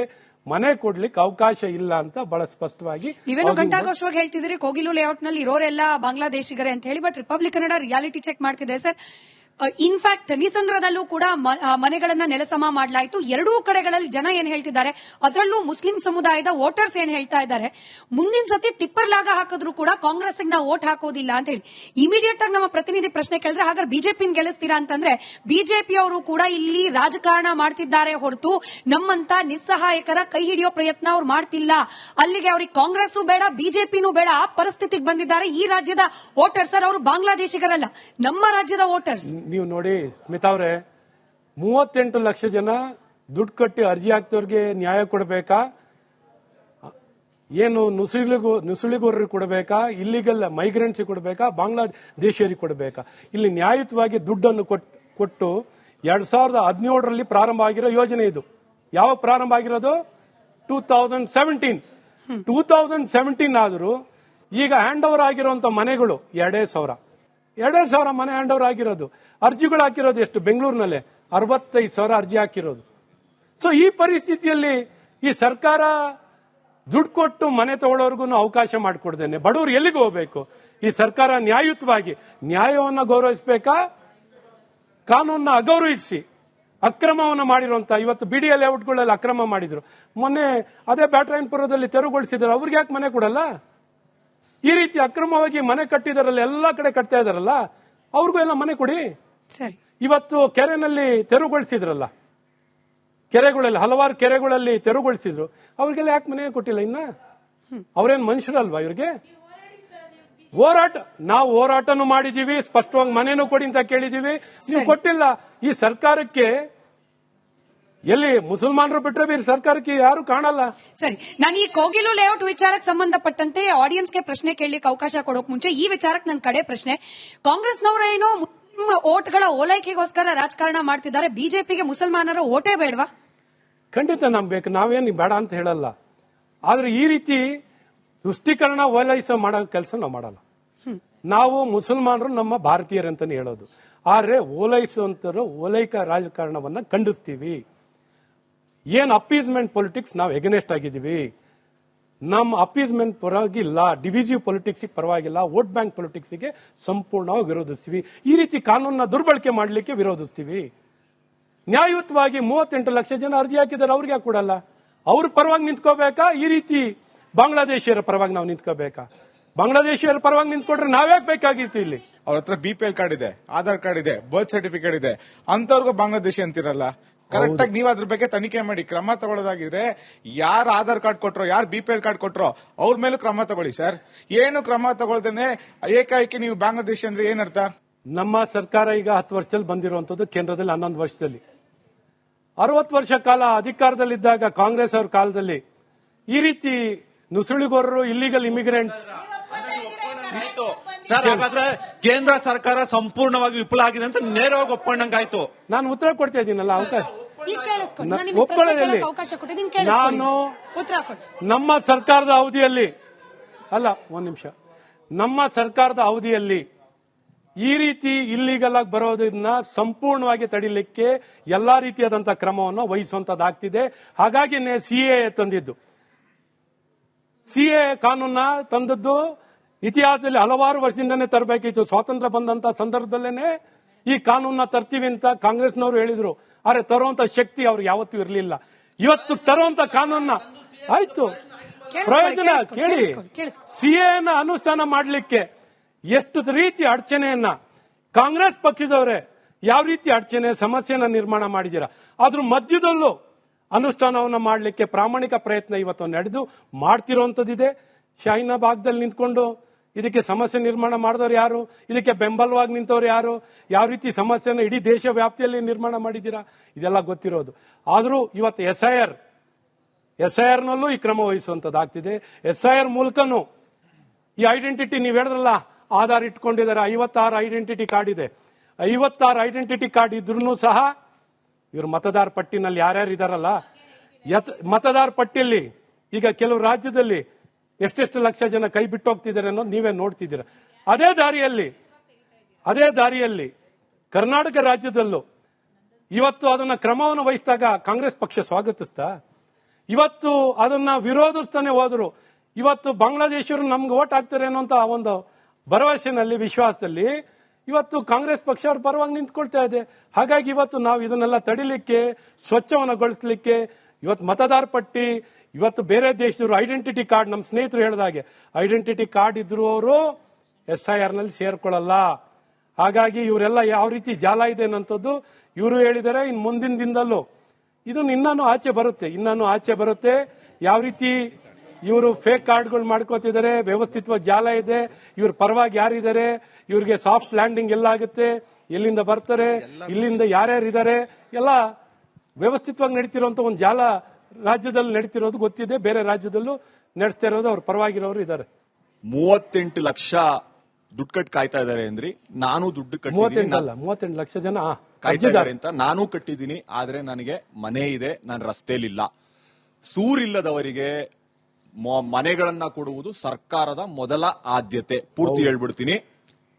Speaker 2: ಮನೆ ಕೊಡ್ಲಿಕ್ಕೆ ಅವಕಾಶ ಇಲ್ಲ ಅಂತ ಬಹಳ ಸ್ಪಷ್ಟವಾಗಿ
Speaker 1: ನೀವೇನು ಘಂಟಾಘೋಷವಾಗಿ ಹೇಳ್ತಿದ್ದೀರಿ ಕೋಗಿಲು ಲೇಔಟ್ ನಲ್ಲಿ ಇರೋರೆಲ್ಲ ಬಾಂಗ್ಲಾದೇಶಿಗರೇ ಅಂತ ಹೇಳಿ. But republic Kannada reality check ಮಾಡ್ತಿದೆ ಸರ್. ಇನ್ಫ್ಯಾಕ್ಟ್ ನಿಸಂದ್ರದಲ್ಲೂ ಕೂಡ ಮನೆಗಳನ್ನ ನೆಲಸಮ ಮಾಡಲಾಯಿತು. ಎರಡೂ ಕಡೆಗಳಲ್ಲಿ ಜನ ಏನ್ ಹೇಳ್ತಿದ್ದಾರೆ, ಅದರಲ್ಲೂ ಮುಸ್ಲಿಂ ಸಮುದಾಯದ ವೋಟರ್ಸ್ ಏನ್ ಹೇಳ್ತಾ ಇದ್ದಾರೆ, ಮುಂದಿನ ಸತಿ ತಿಪ್ಪರ್ ಲಾಗ ಹಾಕಿದ್ರು ಕೂಡ ಕಾಂಗ್ರೆಸ್ ನಾವು ವೋಟ್ ಹಾಕೋದಿಲ್ಲ ಅಂತ ಹೇಳಿ. ಇಮಿಡಿಯೇಟ್ ಆಗಿ ನಮ್ಮ ಪ್ರತಿನಿಧಿ ಪ್ರಶ್ನೆ ಕೇಳಿದ್ರೆ, ಹಾಗಾದ್ರೆ ಬಿಜೆಪಿ ಗೆಲ್ಲಿಸ್ತೀರಾ ಅಂತಂದ್ರೆ, ಬಿಜೆಪಿ ಅವರು ಕೂಡ ಇಲ್ಲಿ ರಾಜಕಾರಣ ಮಾಡ್ತಿದ್ದಾರೆ ಹೊರತು ನಮ್ಮಂತ ನಿಸ್ಸಹಾಯಕರ ಕೈ ಹಿಡಿಯೋ ಪ್ರಯತ್ನ ಅವ್ರು ಮಾಡ್ತಿಲ್ಲ. ಅಲ್ಲಿಗೆ ಅವ್ರಿಗೆ ಕಾಂಗ್ರೆಸ್ ಬೇಡ, ಬಿಜೆಪಿನೂ ಬೇಡ, ಆ ಪರಿಸ್ಥಿತಿಗೆ ಬಂದಿದ್ದಾರೆ ಈ ರಾಜ್ಯದ ವೋಟರ್ಸ್. ಅವರು ಬಾಂಗ್ಲಾದೇಶಿಗರಲ್ಲ, ನಮ್ಮ ರಾಜ್ಯದ ವೋಟರ್ಸ್.
Speaker 2: ನೀವು ನೋಡಿ ಸ್ಮಿತಾ ಅವರೇ, 38 ಲಕ್ಷ ಜನ ದುಡ್ಡು ಕಟ್ಟಿ ಅರ್ಜಿ ಹಾಕ್ತವ್ರಿಗೆ ನ್ಯಾಯ ಕೊಡಬೇಕಾ, ಏನು ನುಸುಳಿಗೋರರಿಗೆ ಕೊಡಬೇಕಾ, ಇಲ್ಲಿಗಲ್ ಮೈಗ್ರೆಂಟ್ಸ್ ಕೊಡಬೇಕಾ, ಬಾಂಗ್ಲಾದೇಶಿಯರಿಗೆ ಕೊಡಬೇಕಾ? ಇಲ್ಲಿ ನ್ಯಾಯಯುತವಾಗಿ ದುಡ್ಡನ್ನು ಕೊಟ್ಟು 2017ರಲ್ಲಿ ಪ್ರಾರಂಭ ಆಗಿರೋ ಯೋಜನೆ ಇದು. ಯಾವಾಗ ಪ್ರಾರಂಭ ಆಗಿರೋದು? 2017 ಆದರೂ ಈಗ ಹ್ಯಾಂಡ್ ಓವರ್ ಆಗಿರುವಂತ ಮನೆಗಳು 2,500 ಮನೆ ಹ್ಯಾಂಡ್ ಓವರ್ ಆಗಿರೋದು. ಅರ್ಜಿಗಳು ಹಾಕಿರೋದು ಎಷ್ಟು? ಬೆಂಗಳೂರಿನಲ್ಲೇ 65,000 ಅರ್ಜಿ ಹಾಕಿರೋದು. ಸೊ ಈ ಪರಿಸ್ಥಿತಿಯಲ್ಲಿ ಈ ಸರ್ಕಾರ ದುಡ್ಡು ಕೊಟ್ಟು ಮನೆ ತಗೊಳ್ಳೋರ್ಗು ಅವಕಾಶ ಮಾಡಿಕೊಡ್ದೇನೆ ಬಡವರು ಎಲ್ಲಿಗೆ ಹೋಗ್ಬೇಕು? ಈ ಸರ್ಕಾರ ನ್ಯಾಯಯುತವಾಗಿ ನ್ಯಾಯವನ್ನು ಗೌರವಿಸಬೇಕಾ, ಕಾನೂನನ್ನ ಅಗೌರವಿಸಿ ಅಕ್ರಮವನ್ನು ಮಾಡಿರುವಂತ ಇವತ್ತು ಬಿಡಿಎ ಲೇಔಟ್ಗಳಲ್ಲಿ ಅಕ್ರಮ ಮಾಡಿದ್ರು. ಮೊನ್ನೆ ಅದೇ ಬ್ಯಾಟರಾಯನಪುರದಲ್ಲಿ ತೆರವುಗೊಳಿಸಿದ್ರು. ಅವ್ರಿಗೆ ಯಾಕೆ ಮನೆ ಕೊಡಲ್ಲ? ಈ ರೀತಿ ಅಕ್ರಮವಾಗಿ ಮನೆ ಕಟ್ಟಿದಾರಲ್ಲ, ಎಲ್ಲಾ ಕಡೆ ಕಟ್ತಾ ಇದಾರಲ್ಲ, ಅವ್ರಿಗೂ ಎಲ್ಲ ಮನೆ ಕೊಡಿ.
Speaker 1: ಸರಿ,
Speaker 2: ಇವತ್ತು ಕೆರೆನಲ್ಲಿ ತೆರವುಗೊಳಿಸಿದ್ರಲ್ಲ, ಕೆರೆಗಳಲ್ಲಿ ಹಲವಾರು ಕೆರೆಗಳಲ್ಲಿ ತೆರವುಗೊಳಿಸಿದ್ರು, ಅವ್ರಿಗೆಲ್ಲ ಯಾಕೆ ಮನೆ ಕೊಟ್ಟಿಲ್ಲ? ಇನ್ನ ಅವ್ರೇನ್ ಮನುಷ್ಯರಲ್ವಾ ಇವ್ರಿಗೆ? ನಾವು ಹೋರಾಟನೂ ಮಾಡಿದೀವಿ, ಸ್ಪಷ್ಟವಾಗಿ ಮನೇನೂ ಕೊಡಿ ಅಂತ ಕೇಳಿದೀವಿ, ನೀವು ಕೊಟ್ಟಿಲ್ಲ. ಈ ಸರ್ಕಾರಕ್ಕೆ ಎಲ್ಲಿ ಮುಸಲ್ಮಾನರು ಬಿಟ್ರೆ ಬೇರೆ ಸರ್ಕಾರಕ್ಕೆ ಯಾರು ಕಾಣಲ್ಲ.
Speaker 1: ಸರಿ, ನಾನು ಈ ಕೋಗಿಲು ಲೇಔಟ್ ವಿಚಾರಕ್ಕೆ ಸಂಬಂಧಪಟ್ಟಂತೆ ಆಡಿಯನ್ಸ್ಗೆ ಪ್ರಶ್ನೆ ಕೇಳಲಿಕ್ಕೆ ಅವಕಾಶ ಕೊಡೋಕ್ ಮುಂಚೆ ಈ ವಿಚಾರಕ್ಕೆ ನನ್ನ ಕಡೆ ಪ್ರಶ್ನೆ. ಕಾಂಗ್ರೆಸ್ನವರೇನೋ ಓಟ್ಗಳ ಓಲೈಕೆಗೋಸ್ಕರ ರಾಜಕಾರಣ ಮಾಡ್ತಿದ್ದಾರೆ, ಬಿಜೆಪಿಗೆ ಮುಸಲ್ಮಾನರ ಓಟೇ ಬೇಡವಾ?
Speaker 2: ಖಂಡಿತ ನಂಬೇಕು, ನಾವೇನು ಬೇಡ ಅಂತ ಹೇಳಲ್ಲ. ಆದ್ರೆ ಈ ರೀತಿ ತುಷ್ಟೀಕರಣ ಓಲೈಸೋ ಮಾಡೋ ಕೆಲಸ ನಾವು ಮಾಡಲ್ಲ. ನಾವು ಮುಸಲ್ಮಾನರು ನಮ್ಮ ಭಾರತೀಯರಂತಾನೆ ಹೇಳೋದು. ಆದ್ರೆ ಓಲೈಸುವಂತರು ಓಲೈಕ ರಾಜಕಾರಣವನ್ನ ಖಂಡಿಸ್ತೀವಿ. ಏನ್ ಅಪೀಸ್ಮೆಂಟ್ ಪೊಲಿಟಿಕ್ಸ್ ನಾವು ಎಗನೆಸ್ಟ್ ಆಗಿದ್ದೀವಿ. ನಮ್ಮ ಅಪೀಸ್ಮೆಂಟ್ ಪರವಾಗಿಲ್ಲ, ಡಿವಿಸಿವ್ ಪೊಲಿಟಿಕ್ಸ್ ಪರವಾಗಿಲ್ಲ, ವೋಟ್ ಬ್ಯಾಂಕ್ ಪೊಲಿಟಿಕ್ಸ್ಗೆ ಸಂಪೂರ್ಣವಾಗಿ ವಿರೋಧಿಸ್ತೀವಿ. ಈ ರೀತಿ ಕಾನೂನನ್ನ ದುರ್ಬಳಕೆ ಮಾಡಲಿಕ್ಕೆ ವಿರೋಧಿಸ್ತೀವಿ. ನ್ಯಾಯಯುತವಾಗಿ 38 ಲಕ್ಷ ಜನ ಅರ್ಜಿ ಹಾಕಿದ್ದಾರೆ, ಅವ್ರಿಗೆ ಯಾಕೆ ಕೊಡಲ್ಲ? ಅವ್ರ ಪರವಾಗಿ ನಿಂತ್ಕೋಬೇಕಾ? ಈ ರೀತಿ ಬಾಂಗ್ಲಾದೇಶಿಯರ ಪರವಾಗಿ ನಾವು ನಿಂತ್ಕೋಬೇಕಾ? ಬಾಂಗ್ಲಾದೇಶಿಯರ ಪರವಾಗಿ ನಿಂತ್ಕೊಂಡ್ರೆ ನಾವ್ಯಾಕೆ ಬೇಕಾಗಿತ್ತು? ಇಲ್ಲಿ
Speaker 3: ಅವ್ರ ಹತ್ರ BPL ಕಾರ್ಡ್ ಇದೆ, ಆಧಾರ್ ಕಾರ್ಡ್ ಇದೆ, ಬರ್ತ್ ಸರ್ಟಿಫಿಕೇಟ್ ಇದೆ, ಅಂತವ್ರಿಗೂ ಬಾಂಗ್ಲಾದೇಶಿ ಅಂತಿರಲ್ಲ. ಕರೆಕ್ಟ್ ಆಗಿ ನೀವು ಅದ್ರ ಬಗ್ಗೆ ತನಿಖೆ ಮಾಡಿ ಕ್ರಮ ತಗೊಳ್ಳೋದಾಗಿದ್ರೆ ಯಾರು ಆಧಾರ್ ಕಾರ್ಡ್ ಕೊಟ್ರೋ, ಯಾರು BPL ಕಾರ್ಡ್ ಕೊಟ್ರೋ ಅವ್ರ ಮೇಲೂ ಕ್ರಮ ತಗೊಳ್ಳಿ ಸರ್. ಏನು ಕ್ರಮ ತಗೊಳ್ದೇನೆ ಏಕಾಏಕಿ ನೀವು ಬಾಂಗ್ಲಾದೇಶಿ ಅಂದ್ರೆ ಏನರ್ಥ?
Speaker 2: ನಮ್ಮ ಸರ್ಕಾರ ಈಗ 10 ವರ್ಷದಲ್ಲಿ ಬಂದಿರುವಂತದ್ದು, ಕೇಂದ್ರದಲ್ಲಿ 11 ವರ್ಷದಲ್ಲಿ. 60 ವರ್ಷ ಕಾಲ ಅಧಿಕಾರದಲ್ಲಿದ್ದಾಗ ಕಾಂಗ್ರೆಸ್ ಅವ್ರ ಕಾಲದಲ್ಲಿ ಈ ರೀತಿ ನುಸುಳಿಗೋರರು, ಇಲ್ಲಿಗಲ್ ಇಮಿಗ್ರೆಂಟ್ಸ್
Speaker 4: ಸರ್, ಹಾಗಾದ್ರೆ ಕೇಂದ್ರ ಸರ್ಕಾರ ಸಂಪೂರ್ಣವಾಗಿ ವಿಫಲ ಆಗಿದೆ ಅಂತ ನೇರವಾಗಿ ಒಪ್ಕೊಂಡಂಗಾಯ್ತು.
Speaker 2: ನಾನು ಉತ್ತರ ಕೊಡ್ತಾ ಇದ್ದೀನಲ್ಲ, ಅವಕಾಶ ನಾನು ನಮ್ಮ ಸರ್ಕಾರದ ಅವಧಿಯಲ್ಲಿ ಅಲ್ಲ, ಒಂದ್ ನಿಮಿಷ, ನಮ್ಮ ಸರ್ಕಾರದ ಅವಧಿಯಲ್ಲಿ ಈ ರೀತಿ ಇಲ್ಲಿಗಲ್ ಆಗಿ ಬರೋದನ್ನ ಸಂಪೂರ್ಣವಾಗಿ ತಡಿಲಿಕ್ಕೆ ಎಲ್ಲಾ ರೀತಿಯಾದಂತಹ ಕ್ರಮವನ್ನು ವಹಿಸುವಂತದ್ದಾಗ್ತಿದೆ. ಹಾಗಾಗಿ CAA ತಂದಿದ್ದು, CAA ಕಾನೂನ ತಂದದ್ದು ಇತಿಹಾಸದಲ್ಲಿ ಹಲವಾರು ವರ್ಷದಿಂದನೇ ತರಬೇಕಿತ್ತು. ಸ್ವಾತಂತ್ರ್ಯ ಬಂದಂತ ಸಂದರ್ಭದಲ್ಲೇನೆ ಈ ಕಾನೂನನ್ನ ತರ್ತೀವಿ ಅಂತ ಕಾಂಗ್ರೆಸ್ನವರು ಹೇಳಿದ್ರು. ಆದ್ರೆ ತರುವಂತ ಶಕ್ತಿ ಅವ್ರಿಗೆ ಯಾವತ್ತೂ ಇರಲಿಲ್ಲ. ಇವತ್ತು ತರುವಂತ ಕಾನೂನನ್ನ ಆಯ್ತು, ಪ್ರಯೋಜನ ಕೇಳಿ. CAA ಅನುಷ್ಠಾನ ಮಾಡಲಿಕ್ಕೆ ಎಷ್ಟು ರೀತಿ ಅಡಚಣೆಯನ್ನ ಕಾಂಗ್ರೆಸ್ ಪಕ್ಷದವರೇ ಯಾವ ರೀತಿ ಅಡಚಣೆ ಸಮಸ್ಯೆನ ನಿರ್ಮಾಣ ಮಾಡಿದ್ದೀರಾ, ಅದ್ರ ಮಧ್ಯದಲ್ಲೂ ಅನುಷ್ಠಾನವನ್ನು ಮಾಡಲಿಕ್ಕೆ ಪ್ರಾಮಾಣಿಕ ಪ್ರಯತ್ನ ಇವತ್ತು ನಡೆದು ಮಾಡ್ತಿರೋಂಥದ್ದಿದೆ. ಶಾಹಿನ ಭಾಗದಲ್ಲಿ ನಿಂತ್ಕೊಂಡು ಇದಕ್ಕೆ ಸಮಸ್ಯೆ ನಿರ್ಮಾಣ ಮಾಡಿದವರು ಯಾರು, ಇದಕ್ಕೆ ಬೆಂಬಲವಾಗಿ ನಿಂತವ್ರು ಯಾರು, ಯಾವ ರೀತಿ ಸಮಸ್ಯೆನ ಇಡೀ ದೇಶ ವ್ಯಾಪ್ತಿಯಲ್ಲಿ ನಿರ್ಮಾಣ ಮಾಡಿದ್ದೀರಾ, ಇದೆಲ್ಲ ಗೊತ್ತಿರೋದು. ಆದರೂ ಇವತ್ತು SIR ನಲ್ಲೂ ಈ ಕ್ರಮ ವಹಿಸುವಂತದ್ದಾಗ್ತಿದೆ. SIR ಮೂಲಕನೂ ಈ ಐಡೆಂಟಿಟಿ ನೀವು ಹೇಳಿದ್ರಲ್ಲ, ಆಧಾರ್ ಇಟ್ಕೊಂಡಿದ್ದಾರೆ, 56 ಐಡೆಂಟಿಟಿ ಕಾರ್ಡ್ ಇದೆ. 56 ಐಡೆಂಟಿಟಿ ಕಾರ್ಡ್ ಇದ್ರೂ ಸಹ ಇವರು ಮತದಾರ ಪಟ್ಟಿನಲ್ಲಿ ಯಾರ್ಯಾರು ಇದಾರಲ್ಲ, ಮತದಾರ ಪಟ್ಟಿಯಲ್ಲಿ ಈಗ ಕೆಲವು ರಾಜ್ಯದಲ್ಲಿ ಎಷ್ಟೆಷ್ಟು ಲಕ್ಷ ಜನ ಕೈ ಬಿಟ್ಟು ಹೋಗ್ತಿದ್ದಾರೆ ಅನ್ನೋದು ನೀವೇ ನೋಡ್ತಿದ್ದೀರಾ. ಅದೇ ದಾರಿಯಲ್ಲಿ ಕರ್ನಾಟಕ ರಾಜ್ಯದಲ್ಲೂ ಇವತ್ತು ಅದನ್ನ ಕ್ರಮವನ್ನು ವಹಿಸಿದಾಗ ಕಾಂಗ್ರೆಸ್ ಪಕ್ಷ ಸ್ವಾಗತಿಸ್ತಾ, ಇವತ್ತು ಅದನ್ನ ವಿರೋಧಿಸ್ತಾನೆ ಹೋದ್ರು. ಇವತ್ತು ಬಾಂಗ್ಲಾದೇಶರು ನಮ್ಗೆ ಓಟ್ ಹಾಕ್ತಾರೆ ಅನ್ನೋಂತ ಒಂದು ಭರವಸೆನಲ್ಲಿ, ವಿಶ್ವಾಸದಲ್ಲಿ ಇವತ್ತು ಕಾಂಗ್ರೆಸ್ ಪಕ್ಷ ಅವ್ರ ಪರವಾಗಿ ನಿಂತ್ಕೊಳ್ತಾ ಇದೆ. ಹಾಗಾಗಿ ಇವತ್ತು ನಾವು ಇದನ್ನೆಲ್ಲ ತಡಿಲಿಕ್ಕೆ, ಸ್ವಚ್ಛವನ್ನಗೊಳಿಸಲಿಕ್ಕೆ ಇವತ್ತು ಮತದಾರ ಪಟ್ಟಿ, ಇವತ್ತು ಬೇರೆ ದೇಶದವರು ಐಡೆಂಟಿಟಿ ಕಾರ್ಡ್, ನಮ್ಮ ಸ್ನೇಹಿತರು ಹೇಳಿದಾಗೆ ಐಡೆಂಟಿಟಿ ಕಾರ್ಡ್ ಇದ್ರು ಅವರು SIR ನಲ್ಲಿ ಸೇರ್ಕೊಳ್ಳಲ್ಲ. ಹಾಗಾಗಿ ಇವರೆಲ್ಲ ಯಾವ ರೀತಿ ಜಾಲ ಇದೆ ಅನ್ನೋಂಥದ್ದು ಇವರು ಹೇಳಿದ್ದಾರೆ. ಇನ್ನು ಮುಂದಿನ ದಿನದಲ್ಲೂ ಇದನ್ನು ಇನ್ನೂ ಆಚೆ ಬರುತ್ತೆ. ಯಾವ ರೀತಿ ಇವರು ಫೇಕ್ ಕಾರ್ಡ್ಗಳು ಮಾಡ್ಕೋತಿದ್ದಾರೆ, ವ್ಯವಸ್ಥಿತವಾಗಿ ಜಾಲ ಇದೆ, ಇವ್ರ ಪರವಾಗಿ ಯಾರಿದ್ದಾರೆ, ಇವ್ರಿಗೆ ಸಾಫ್ಟ್ ಲ್ಯಾಂಡಿಂಗ್ ಎಲ್ಲ ಆಗುತ್ತೆ, ಎಲ್ಲಿಂದ ಬರ್ತಾರೆ, ಇಲ್ಲಿಂದ ಯಾರ್ಯಾರು ಇದ್ದಾರೆ, ಎಲ್ಲ ವ್ಯವಸ್ಥಿತವಾಗಿ ನಡೀತಿರುವಂತ ಒಂದು ಜಾಲ ರಾಜ್ಯದಲ್ಲಿ ನಡೀತಿರೋದು ಗೊತ್ತಿದೆ. ಬೇರೆ ರಾಜ್ಯದಲ್ಲೂ ನಡೆಸ್ತಾ ಇರೋದು ಅವ್ರ ಪರವಾಗಿರೋರು ಇದ್ದಾರೆ.
Speaker 5: 38 ಲಕ್ಷ ದುಡ್ಡು ಕಟ್ಟಿ ಕಾಯ್ತಾ ಇದಾರೆ ಅಂದ್ರಿ. ನಾನು ದುಡ್ಡು ಕಟ್ಟಿದ್ದೀನಿ,
Speaker 2: 38 ಲಕ್ಷ ಜನ
Speaker 5: ಕಾಯ್ತಾ ಇದ್ದಾರೆ ಅಂತ ನಾನು ಕಟ್ಟಿದ್ದೀನಿ. ಆದ್ರೆ ನನಗೆ ಮನೆ ಇದೆ, ನಾನು ರಸ್ತೆಯಲ್ಲಿಲ್ಲ. ಸೂರಿಲ್ಲದವರಿಗೆ ಮನೆಗಳನ್ನ ಕೊಡುವುದು ಸರ್ಕಾರದ ಮೊದಲ ಆದ್ಯತೆ. ಪೂರ್ತಿ ಹೇಳ್ಬಿಡ್ತೀನಿ.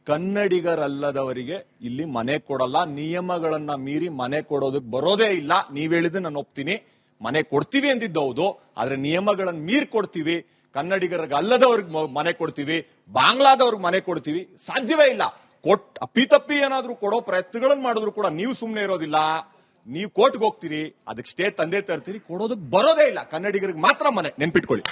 Speaker 5: ಕನ್ನಡಿಗರಲ್ಲದವರಿಗೆ ಇಲ್ಲಿ ಮನೆ ಕೊಡಲ್ಲ. ನಿಯಮಗಳನ್ನ ಮೀರಿ ಮನೆ ಕೊಡೋದಕ್ಕೆ ಬರೋದೇ ಇಲ್ಲ. ನೀವ್ ಹೇಳಿದ್ರೆ ನಾನು ಒಪ್ತೀನಿ. ಮನೆ ಕೊಡ್ತೀವಿ ಅಂದಿದ್ದು ಹೌದು, ಆದ್ರೆ ನಿಯಮಗಳನ್ನ ಮೀರ್ ಕೊಡ್ತೀವಿ. ಕನ್ನಡಿಗರಿಗೆ ಅಲ್ಲದವ್ರಿಗೆ ಮನೆ ಕೊಡ್ತೀವಿ, ಬಾಂಗ್ಲಾದವ್ರಿಗೆ ಮನೆ ಕೊಡ್ತೀವಿ, ಸಾಧ್ಯವೇ ಇಲ್ಲ. ಅಪ್ಪಿತಪ್ಪಿ ಏನಾದ್ರೂ ಕೊಡೋ ಪ್ರಯತ್ನಗಳನ್ನ ಮಾಡಿದ್ರು ಕೂಡ ನೀವು ಸುಮ್ನೆ ಇರೋದಿಲ್ಲ. ನೀವು ಕೋರ್ಟ್ಗೆ ಹೋಗ್ತೀರಿ, ಅದಕ್ಕೆ ಸ್ಟೇ ತಂದೆ ತರ್ತೀರಿ, ಕೊಡೋದಕ್ಕೆ ಬರೋದೇ ಇಲ್ಲ. ಕನ್ನಡಿಗರಿಗೆ ಮಾತ್ರ ಮನೆ, ನೆನ್ಪಿಟ್ಕೊಳ್ಳಿ.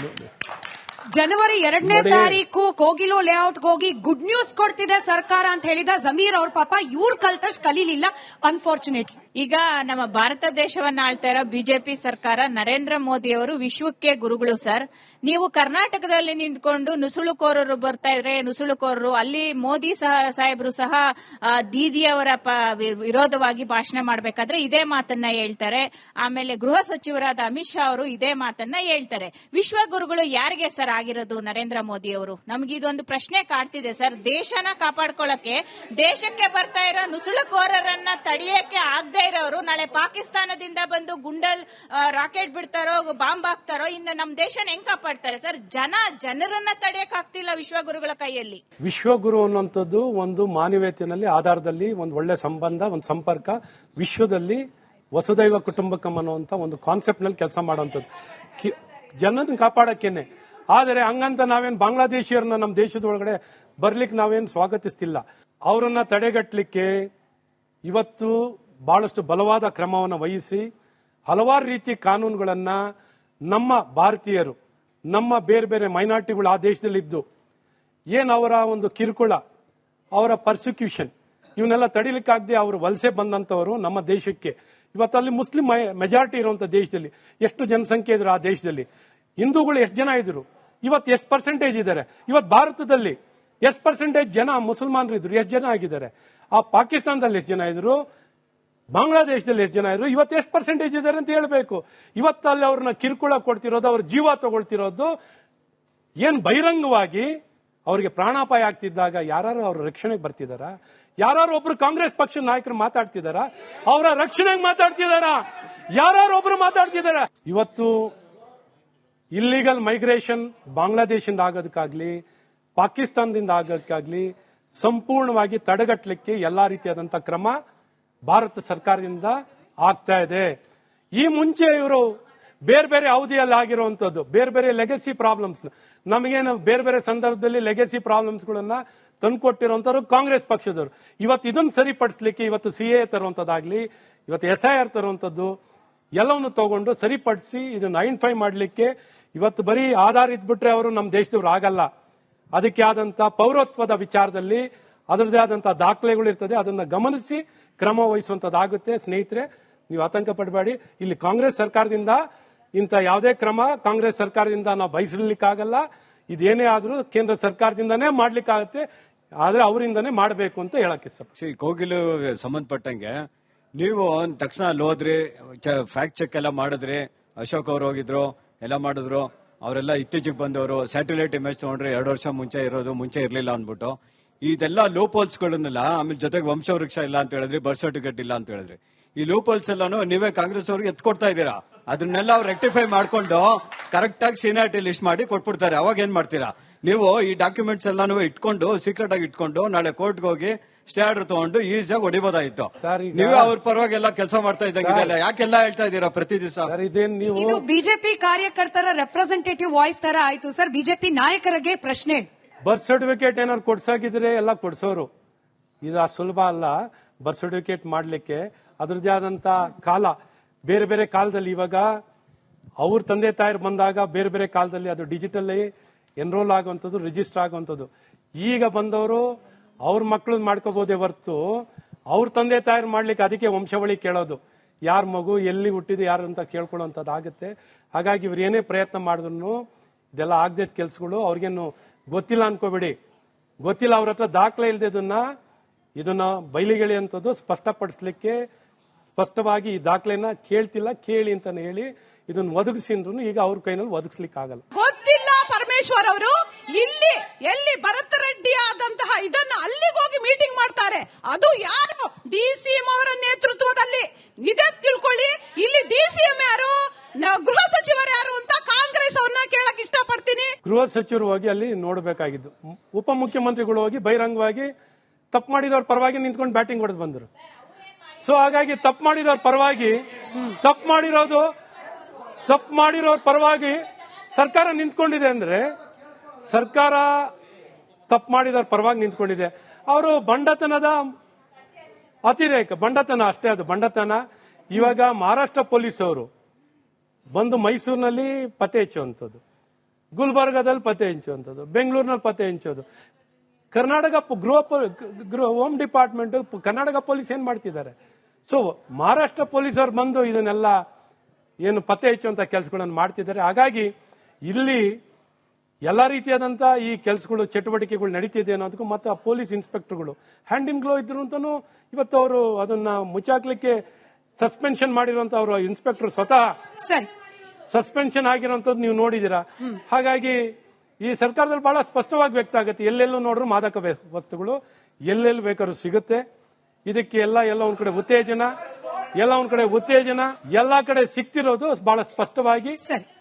Speaker 1: ಜನವರಿ 2ನೇ ತಾರೀಕು ಕೋಗಿಲು ಲೇಔಟ್ಗೆ ಹೋಗಿ ಗುಡ್ ನ್ಯೂಸ್ ಕೊಡ್ತಿದೆ ಸರ್ಕಾರ ಅಂತ ಹೇಳಿದ ಜಮೀರ್ ಅವ್ರ ಪಾಪ ಇವ್ರ ಕಲ್ತಷ್ಟು ಕಲೀಲಿಲ್ಲ ಅನ್ಫಾರ್ಚುನೇಟ್ಲಿ.
Speaker 6: ಈಗ ನಮ್ಮ ಭಾರತ ದೇಶವನ್ನ ಆಳ್ತಾ ಇರೋ ಬಿಜೆಪಿ ಸರ್ಕಾರ, ನರೇಂದ್ರ ಮೋದಿ ಅವರು ವಿಶ್ವಕ್ಕೆ ಗುರುಗಳು ಸರ್. ನೀವು ಕರ್ನಾಟಕದಲ್ಲಿ ನಿಂತ್ಕೊಂಡು ನುಸುಳುಕೋರರು ಬರ್ತಾ ಇದ್ರೆ, ನುಸುಳುಕೋರರು ಅಲ್ಲಿ ಮೋದಿ ಸಾಹೇಬರು ಸಹ ದೀದಿಯವರ ವಿರೋಧವಾಗಿ ಭಾಷಣ ಮಾಡಬೇಕಾದ್ರೆ ಇದೇ ಮಾತನ್ನ ಹೇಳ್ತಾರೆ. ಆಮೇಲೆ ಗೃಹ ಸಚಿವರಾದ ಅಮಿತ್ ಶಾ ಅವರು ಇದೇ ಮಾತನ್ನ ಹೇಳ್ತಾರೆ. ವಿಶ್ವ ಗುರುಗಳು ಯಾರಿಗೆ ಸರ್ ಆಗಿರೋದು ನರೇಂದ್ರ ಮೋದಿ ಅವರು? ನಮ್ಗೆ ಇದೊಂದು ಪ್ರಶ್ನೆ ಕಾಡ್ತಿದೆ ಸರ್. ದೇಶನ ಕಾಪಾಡ್ಕೊಳ್ಳಕ್ಕೆ ದೇಶಕ್ಕೆ ಬರ್ತಾ ಇರೋ ನುಸುಳುಕೋರರನ್ನ ತಡೆಯಕ್ಕೆ ಆಗದೆ ಇರೋರು ನಾಳೆ ಪಾಕಿಸ್ತಾನದಿಂದ ಬಂದು ಗುಂಡಲ್ ರಾಕೆಟ್ ಬಿಡ್ತಾರೋ, ಬಾಂಬ್ ಹಾಕ್ತಾರೋ, ಇನ್ನು ನಮ್ಮ ದೇಶನ ಹೆಂಗ್ ಕಾಪಾಡ್ತಾರೆ ಸರ್? ಜನರನ್ನ ತಡೆಯಕ್ ಆಗ್ತಿಲ್ಲ ವಿಶ್ವಗುರುಗಳ ಕೈಯಲ್ಲಿ.
Speaker 2: ವಿಶ್ವಗುರು ಅನ್ನುವಂಥದ್ದು ಒಂದು ಮಾನವೀಯತೆಯಲ್ಲಿ ಆಧಾರದಲ್ಲಿ ಒಂದು ಒಳ್ಳೆ ಸಂಬಂಧ, ಒಂದು ಸಂಪರ್ಕ, ವಿಶ್ವದಲ್ಲಿ ವಸುದೈವ ಕುಟುಂಬಕಂ ಅನ್ನುವಂತ ಒಂದು ಕಾನ್ಸೆಪ್ಟ್ ನಲ್ಲಿ ಕೆಲಸ ಮಾಡುವಂಥದ್ದು, ಜನರನ್ನ ಕಾಪಾಡಕ್ಕೇನೆ. ಆದರೆ ಹಂಗಂತ ನಾವೇನು ಬಾಂಗ್ಲಾದೇಶಿಯರನ್ನ ನಮ್ಮ ದೇಶದ ಒಳಗಡೆ ಬರ್ಲಿಕ್ಕೆ ನಾವೇನು ಸ್ವಾಗತಿಸ್ತಿಲ್ಲ. ಅವರನ್ನ ತಡೆಗಟ್ಟಲಿಕ್ಕೆ ಇವತ್ತು ಬಹಳಷ್ಟು ಬಲವಾದ ಕ್ರಮವನ್ನು ವಹಿಸಿ ಹಲವಾರು ರೀತಿ ಕಾನೂನುಗಳನ್ನ ನಮ್ಮ ಭಾರತೀಯರು, ನಮ್ಮ ಬೇರೆ ಬೇರೆ ಮೈನಾರಿಟಿಗಳು ಆ ದೇಶದಲ್ಲಿದ್ದು ಏನು ಅವರ ಒಂದು ಕಿರುಕುಳ, ಅವರ ಪರ್ಸಿಕ್ಯೂಷನ್, ಇವನ್ನೆಲ್ಲ ತಡಿಲಿಕ್ಕಾಗದೆ ಅವರು ವಲಸೆ ಬಂದಂತವರು ನಮ್ಮ ದೇಶಕ್ಕೆ. ಇವತ್ತು ಅಲ್ಲಿ ಮುಸ್ಲಿಂ ಮೆಜಾರಿಟಿ ಇರುವಂತ ದೇಶದಲ್ಲಿ ಎಷ್ಟು ಜನಸಂಖ್ಯೆ ಇದ್ರು, ಆ ದೇಶದಲ್ಲಿ ಹಿಂದೂಗಳು ಎಷ್ಟು ಜನ ಇದ್ರು, ಇವತ್ತು ಎಷ್ಟು ಪರ್ಸೆಂಟೇಜ್ ಇದ್ದಾರೆ, ಇವತ್ತು ಭಾರತದಲ್ಲಿ ಎಷ್ಟು ಪರ್ಸೆಂಟೇಜ್ ಜನ ಮುಸಲ್ಮಾನರು ಇದ್ರು, ಎಷ್ಟು ಜನ ಆಗಿದ್ದಾರೆ, ಆ ಪಾಕಿಸ್ತಾನದಲ್ಲಿ ಎಷ್ಟು ಜನ ಇದ್ರು, ಬಾಂಗ್ಲಾದೇಶದಲ್ಲಿ ಎಷ್ಟು ಜನ ಇದ್ರು, ಇವತ್ತು ಎಷ್ಟು ಪರ್ಸೆಂಟೇಜ್ ಇದ್ದಾರೆ ಅಂತ ಹೇಳಬೇಕು. ಇವತ್ತು ಅಲ್ಲಿ ಅವ್ರನ್ನ ಕಿರುಕುಳ ಕೊಡ್ತಿರೋದು, ಅವ್ರ ಜೀವ ತಗೊಳ್ತಿರೋದು, ಏನ್ ಬಹಿರಂಗವಾಗಿ ಅವರಿಗೆ ಪ್ರಾಣಾಪಾಯ ಆಗ್ತಿದ್ದಾಗ ಯಾರು ಅವ್ರ ರಕ್ಷಣೆಗೆ ಬರ್ತಿದಾರ? ಯಾರು ಒಬ್ರು ಕಾಂಗ್ರೆಸ್ ಪಕ್ಷದ ನಾಯಕರು ಮಾತಾಡ್ತಿದಾರ? ಅವರ ರಕ್ಷಣೆಗೆ ಮಾತಾಡ್ತಿದಾರ? ಯಾರು ಒಬ್ರು ಮಾತಾಡ್ತಿದಾರ? ಇವತ್ತು ಇಲ್ಲಿಗಲ್ ಮೈಗ್ರೇಷನ್ ಬಾಂಗ್ಲಾದೇಶದಿಂದ ಆಗೋದಕ್ಕಾಗ್ಲಿ, ಪಾಕಿಸ್ತಾನದಿಂದ ಆಗೋದಕ್ಕಾಗ್ಲಿ ಸಂಪೂರ್ಣವಾಗಿ ತಡೆಗಟ್ಟಲಿಕ್ಕೆ ಎಲ್ಲಾ ರೀತಿಯಾದಂತಹ ಕ್ರಮ ಭಾರತ ಸರ್ಕಾರದಿಂದ ಆಗ್ತಾ ಇದೆ. ಈ ಮುಂಚೆ ಇವರು ಬೇರೆ ಬೇರೆ ಅವಧಿಯಲ್ಲಿ ಆಗಿರುವಂತದ್ದು ಬೇರೆ ಬೇರೆ ಲೆಗಸಿ ಪ್ರಾಬ್ಲಮ್ಸ್, ನಮಗೇನು ಬೇರೆ ಬೇರೆ ಸಂದರ್ಭದಲ್ಲಿ ಲೆಗಸಿ ಪ್ರಾಬ್ಲಮ್ಸ್ಗಳನ್ನ ತಂದುಕೊಟ್ಟಿರುವಂತವ್ರು ಕಾಂಗ್ರೆಸ್ ಪಕ್ಷದವರು. ಇವತ್ತು ಇದನ್ನು ಸರಿಪಡಿಸಲಿಕ್ಕೆ ಇವತ್ತು ಸಿಎ ತರುವಂತದ್ದಾಗ್ಲಿ, ಇವತ್ತು SIR ತರುವಂತದ್ದು ಎಲ್ಲವನ್ನು ತಗೊಂಡು ಸರಿಪಡಿಸಿ ಇದನ್ನು ಐಡೆಂಟಿಫೈ ಮಾಡಲಿಕ್ಕೆ ಇವತ್ತು ಬರೀ ಆಧಾರ ಇದ್ಬಿಟ್ರೆ ಅವರು ನಮ್ಮ ದೇಶದವ್ರು ಆಗಲ್ಲ. ಅದಕ್ಕೆ ಆದಂತ ಪೌರತ್ವದ ವಿಚಾರದಲ್ಲಿ ಅದರದೇ ಆದಂತಹ ದಾಖಲೆಗಳು ಇರ್ತದೆ, ಅದನ್ನ ಗಮನಿಸಿ ಕ್ರಮ ವಹಿಸುವಂತದ್ದಾಗುತ್ತೆ. ಸ್ನೇಹಿತರೆ, ನೀವು ಆತಂಕ ಪಡಬೇಡಿ. ಇಲ್ಲಿ ಕಾಂಗ್ರೆಸ್ ಸರ್ಕಾರದಿಂದ ಇಂಥ ಯಾವುದೇ ಕ್ರಮ ಕಾಂಗ್ರೆಸ್ ಸರ್ಕಾರದಿಂದ ನಾವು ಬಯಸಲಿಕ್ಕಾಗಲ್ಲ. ಇದೇನೇ ಆದ್ರೂ ಕೇಂದ್ರ ಸರ್ಕಾರದಿಂದನೇ ಮಾಡ್ಲಿಕ್ಕಾಗತ್ತೆ, ಆದ್ರೆ ಅವರಿಂದನೇ ಮಾಡಬೇಕು ಅಂತ ಹೇಳಕ್ ಇಷ್ಟ.
Speaker 7: ಕೋಗಿಲು ಸಂಬಂಧಪಟ್ಟಂಗೆ ನೀವು ತಕ್ಷಣ ಅಲ್ಲಿ ಹೋದ್ರಿ, ಫ್ಯಾಕ್ಟ್ ಚೆಕ್ ಎಲ್ಲ ಮಾಡಿದ್ರಿ, ಅಶೋಕ್ ಅವ್ರು ಹೋಗಿದ್ರು, ಎಲ್ಲ ಮಾಡಿದ್ರು, ಅವರೆಲ್ಲ ಇತ್ತೀಚೆಗೆ ಬಂದವರು ಸ್ಯಾಟಲೈಟ್ ಇಮೇಜ್ ತಗೊಂಡ್ರೆ 2 ವರ್ಷ ಮುಂಚೆ ಇರೋದು, ಮುಂಚೆ ಇರ್ಲಿಲ್ಲ ಅಂದ್ಬಿಟ್ಟು ಇದೆಲ್ಲ ಲೂಪೋಲ್ಸ್ಗಳನ್ನೆಲ್ಲ, ಆಮೇಲೆ ಜೊತೆಗೆ ವಂಶವೃಕ್ಷ ಇಲ್ಲ ಅಂತ ಹೇಳಿದ್ರಿ, ಬರ್ತ್ ಸರ್ಟಿಫಿಕೇಟ್ ಇಲ್ಲ ಅಂತ ಹೇಳಿದ್ರಿ. ಈ ಲೂಪೋಲ್ಸ್ ಎಲ್ಲಾನು ನೀವೇ ಕಾಂಗ್ರೆಸ್ ಅವ್ರಿಗೆ ಎತ್ಕೊಡ್ತಾ ಇದ್ದೀರಾ. ಅದನ್ನೆಲ್ಲ ಅವ್ರು ರೆಕ್ಟಿಫೈ ಮಾಡ್ಕೊಂಡು ಕರೆಕ್ಟ್ ಆಗಿ ಸೀನಿಯಾರಿಟಿ ಲಿಸ್ಟ್ ಮಾಡಿ ಕೊಟ್ಬಿಡ್ತಾರೆ. ಅವಾಗ ಏನ್ ಮಾಡ್ತೀರಾ ನೀವು? ಈ ಡಾಕ್ಯುಮೆಂಟ್ಸ್ ಎಲ್ಲಾನು ಇಟ್ಕೊಂಡು ಸೀಕ್ರೆಟ್ ಆಗಿ ಇಟ್ಕೊಂಡು ನಾಳೆ ಕೋರ್ಟ್ಗೆ ಹೋಗಿ ಸ್ಟೇ ಆರ್ಡರ್ ತಗೊಂಡು ಈಸಿಯಾಗಿ ಹೊಡಿಬೋದಾಯ್ತು. ನೀವೇ ಅವ್ರ ಪರವಾಗೆಲ್ಲ ಕೆಲಸ ಮಾಡ್ತಾ ಇದ್ದಂಗಿದೆಲ್ಲ ಯಾಕೆಲ್ಲ ಹೇಳ್ತಾ ಇದ್ದೀರಾ ಪ್ರತಿ ದಿವಸ?
Speaker 1: ಇದು ಬಿಜೆಪಿ ಕಾರ್ಯಕರ್ತರ ರೆಪ್ರೆಸೆಂಟೇಟಿವ್ ವಾಯ್ಸ್ ತರ ಆಯ್ತು ಸರ್. ಬಿಜೆಪಿ ನಾಯಕರಿಗೆ ಪ್ರಶ್ನೆ.
Speaker 2: ಬರ್ತ್ ಸರ್ಟಿಫಿಕೇಟ್ ಏನಾದ್ರು ಕೊಡ್ಸಾಗಿದ್ರೆ ಎಲ್ಲ ಕೊಡ್ಸೋರು. ಇದು ಸುಲಭ ಅಲ್ಲ ಬರ್ತ್ ಸರ್ಟಿಫಿಕೇಟ್ ಮಾಡ್ಲಿಕ್ಕೆ. ಅದ್ರದ್ದೇ ಆದಂತ ಕಾಲ, ಬೇರೆ ಬೇರೆ ಕಾಲದಲ್ಲಿ ಇವಾಗ ಅವ್ರ ತಂದೆ ತಾಯರು ಬಂದಾಗ ಬೇರೆ ಬೇರೆ ಕಾಲದಲ್ಲಿ ಅದು ಡಿಜಿಟಲ್ ಎನ್ರೋಲ್ ಆಗುವಂಥದ್ದು, ರಿಜಿಸ್ಟರ್ ಆಗುವಂಥದ್ದು. ಈಗ ಬಂದವರು ಅವ್ರ ಮಕ್ಕಳು ಮಾಡ್ಕೋಬಹುದೇ ಹೊರ್ತು ಅವ್ರ ತಂದೆ ತಾಯರು ಮಾಡ್ಲಿಕ್ಕೆ ಅದಕ್ಕೆ ವಂಶಾವಳಿ ಕೇಳೋದು, ಯಾರ ಮಗು ಎಲ್ಲಿ ಹುಟ್ಟಿದ್ದು ಯಾರು ಅಂತ ಕೇಳ್ಕೊಳ್ಳೋಂಥದ್ದು ಆಗುತ್ತೆ. ಹಾಗಾಗಿ ಇವ್ರು ಏನೇ ಪ್ರಯತ್ನ ಮಾಡಿದ್ರು ಇದೆಲ್ಲ ಆಗದೆ ಕೆಲಸಗಳು. ಅವ್ರಿಗೇನು ಗೊತ್ತಿಲ್ಲ ಅನ್ಕೋಬೇಡಿ, ಗೊತ್ತಿಲ್ಲ, ಅವ್ರ ಹತ್ರ ದಾಖಲೆ ಇಲ್ದಿದ್ದನ್ನ ಇದನ್ನ ಬಯಲಿಗೆಳೆಯುವಂಥದ್ದು ಸ್ಪಷ್ಟಪಡಿಸಲಿಕ್ಕೆ ಸ್ಪಷ್ಟವಾಗಿ ಈ ದಾಖಲೆನ ಕೇಳ್ತಿಲ್ಲ, ಕೇಳಿ ಅಂತಾನೆ ಹೇಳಿ ಇದನ್ನ ಒದಗಿಸಿದ್ರು ಈಗ ಅವ್ರ ಕೈನಲ್ಲಿ ಒದಗಿಸ್ಲಿಕ್ಕೆ ಆಗಲ್ಲ.
Speaker 8: ಗೊತ್ತಿಲ್ಲ ಪರಮೇಶ್ವರ್ ಅವರು ಇಲ್ಲಿ ಎಲ್ಲಿ ಭರತ್ ರೆಡ್ಡಿ ಆದಂತಹ ಇದನ್ನ ಅಲ್ಲಿಗೆ ಹೋಗಿ ಮೀಟಿಂಗ್ ಮಾಡ್ತಾರೆ. ಅದು ಯಾರು? ಡಿಸಿಎಂ ಅವರ ನೇತೃತ್ವದಲ್ಲಿ ಇದೇ ತಿಳ್ಕೊಳ್ಳಿ. ಇಲ್ಲಿ ಡಿಸಿಎಂ ಯಾರು, ಗೃಹ ಸಚಿವರು ಯಾರು ಅಂತ ಕಾಂಗ್ರೆಸ್ ಅವ್ರನ್ನ ಕೇಳಕ್ ಇಷ್ಟಪಡ್ತೀನಿ.
Speaker 2: ಗೃಹ ಸಚಿವರು ಹೋಗಿ ಅಲ್ಲಿ ನೋಡಬೇಕಾಗಿದ್ದು, ಉಪಮುಖ್ಯಮಂತ್ರಿಗಳು ಹೋಗಿ ಬಹಿರಂಗವಾಗಿ ತಪ್ಪು ಮಾಡಿದವ್ರ ಪರವಾಗಿ ನಿಂತ್ಕೊಂಡು ಬ್ಯಾಟಿಂಗ್ ಹೊಡೆದು ಬಂದರು. ಸೊ ಹಾಗಾಗಿ ತಪ್ಪು ಮಾಡಿದವ್ರ ಪರವಾಗಿ ಸರ್ಕಾರ ನಿಂತ್ಕೊಂಡಿದೆ ಅಂದ್ರೆ ಸರ್ಕಾರ ತಪ್ಪು ಮಾಡಿದವ್ರ ಪರವಾಗಿ ನಿಂತ್ಕೊಂಡಿದೆ. ಅವರು ಬಂಡತನದ ಅತಿರೇಕ, ಬಂಡತನ ಅಷ್ಟೇ, ಅದು ಬಂಡತನ. ಇವಾಗ ಮಹಾರಾಷ್ಟ್ರ ಪೊಲೀಸ್ ಅವರು ಬಂದು ಮೈಸೂರಿನಲ್ಲಿ ಪತ್ತೆ ಹಚ್ಚುವಂಥದ್ದು, ಗುಲ್ಬರ್ಗಾದಲ್ಲಿ ಪತ್ತೆ ಹಚ್ಚುವಂಥದ್ದು, ಬೆಂಗಳೂರಿನಲ್ಲಿ ಪತ್ತೆ ಹಚ್ಚೋದು. Karnataka home department, Karnataka police ಏನ್ ಮಾಡ್ತಿದ್ದಾರೆ? ಸೊ ಮಹಾರಾಷ್ಟ್ರ ಪೊಲೀಸ್ ಅವ್ರು ಬಂದು ಇದನ್ನೆಲ್ಲ ಏನು ಪತ್ತೆ ಹಚ್ಚುವಂತ ಕೆಲಸಗಳನ್ನು ಮಾಡ್ತಿದ್ದಾರೆ. ಹಾಗಾಗಿ ಇಲ್ಲಿ ಎಲ್ಲಾ ರೀತಿಯಾದಂತ ಈ ಕೆಲಸಗಳು, ಚಟುವಟಿಕೆಗಳು ನಡೀತಿದೆ ಅನ್ನೋದಕ್ಕೂ ಮತ್ತೆ ಆ ಪೊಲೀಸ್ ಇನ್ಸ್ಪೆಕ್ಟರ್ಗಳು ಹ್ಯಾಂಡ್ ಇನ್ ಗ್ಲೋ ಇದ್ರು ಅಂತಾನು ಇವತ್ತು ಅವರು ಅದನ್ನ ಮುಚ್ಚಾಕ್ಲಿಕ್ಕೆ ಸಸ್ಪೆನ್ಷನ್ ಮಾಡಿರುವಂತ ಅವರು ಇನ್ಸ್ಪೆಕ್ಟರ್ ಸ್ವತಃ
Speaker 1: ಸರಿ
Speaker 2: ಸಸ್ಪೆನ್ಷನ್ ಆಗಿರುವಂತದ್ದು ನೀವು ನೋಡಿದೀರಾ. ಹಾಗಾಗಿ ಈ ಸರ್ಕಾರದಲ್ಲಿ ಬಹಳ ಸ್ಪಷ್ಟವಾಗಿ ವ್ಯಕ್ತ ಆಗುತ್ತೆ, ಎಲ್ಲೆಲ್ಲೂ ನೋಡ್ರು ಮಾದಕ ವಸ್ತುಗಳು ಎಲ್ಲೆಲ್ಲಿ ಬೇಕಾದ್ರೂ ಸಿಗುತ್ತೆ. ಇದಕ್ಕೆ ಎಲ್ಲ ಒಂದ್ ಕಡೆ ಉತ್ತೇಜನ, ಎಲ್ಲಾ ಕಡೆ ಸಿಗ್ತಿರೋದು ಬಹಳ ಸ್ಪಷ್ಟವಾಗಿ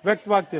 Speaker 2: ವ್ಯಕ್ತವಾಗ್ತಿರೋದು.